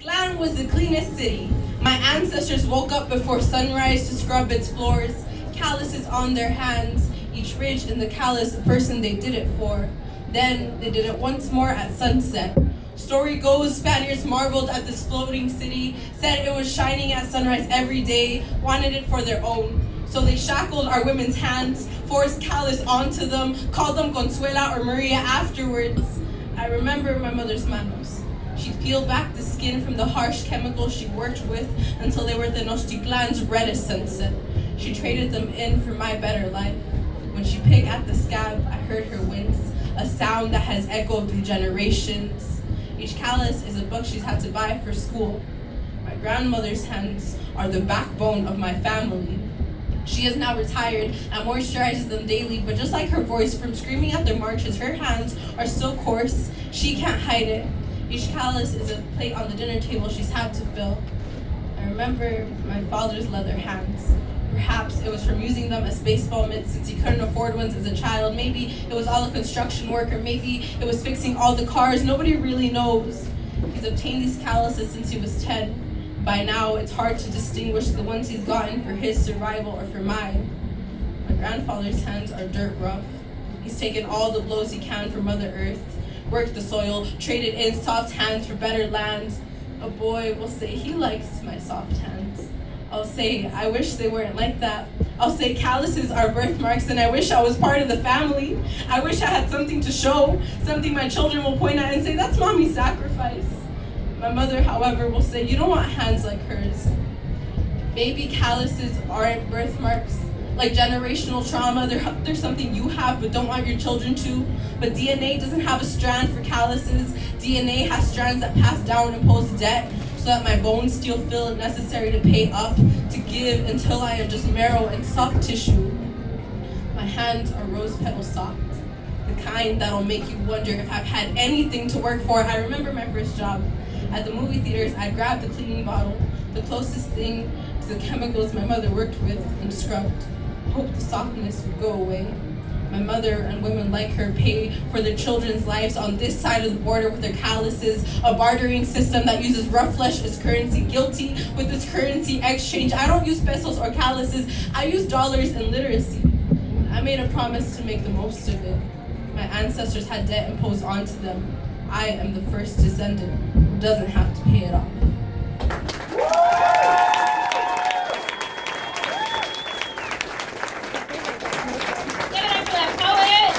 Clan was the cleanest city. My ancestors woke up before sunrise to scrub its floors, calluses on their hands, each ridge in the callus the person they did it for. Then they did it once more at sunset. Story goes, Spaniards marveled at this floating city, said it was shining at sunrise every day, wanted it for their own. So they shackled our women's hands, forced callus onto them, called them Consuela or Maria afterwards. I remember my mother's manos. She'd peel back the skin from the harsh chemicals she worked with until they were Tenochtitlan's reddest sunset. She traded them in for my better life. When she picked at the scab, I heard her wince, a sound that has echoed through generations. Each callus is a book she's had to buy for school. My grandmother's hands are the backbone of my family. She is now retired and moisturizes them daily, but just like her voice from screaming at their marches, her hands are so coarse, she can't hide it. Each callus is a plate on the dinner table she's had to fill. I remember my father's leather hands. Perhaps it was from using them as baseball mitts since he couldn't afford ones as a child. Maybe it was all the construction work, or maybe it was fixing all the cars. Nobody really knows. He's obtained these calluses since he was 10. By now, it's hard to distinguish the ones he's gotten for his survival or for mine. My grandfather's hands are dirt rough. He's taken all the blows he can for Mother Earth, worked the soil, traded in soft hands for better land. A boy will say he likes my soft hands. I'll say I wish they weren't like that. I'll say calluses are birthmarks and I wish I was part of the family. I wish I had something to show, something my children will point at and say, that's mommy's sacrifice. My mother, however, will say, you don't want hands like hers. Maybe calluses aren't birthmarks, like generational trauma. There's something you have but don't want your children to. But DNA doesn't have a strand for calluses. DNA has strands that pass down and pose debt, so that my bones still feel necessary to pay up, to give until I am just marrow and soft tissue. My hands are rose petal soft, the kind that'll make you wonder if I've had anything to work for. I remember my first job. At the movie theaters, I grabbed the cleaning bottle, the closest thing to the chemicals my mother worked with, and scrubbed. Hoped the softness would go away. My mother and women like her pay for their children's lives on this side of the border with their calluses, a bartering system that uses rough flesh as currency, guilty with this currency exchange. I don't use pesos or calluses, I use dollars and literacy. I made a promise to make the most of it. My ancestors had debt imposed onto them. I am the first descendant who doesn't have to pay it off.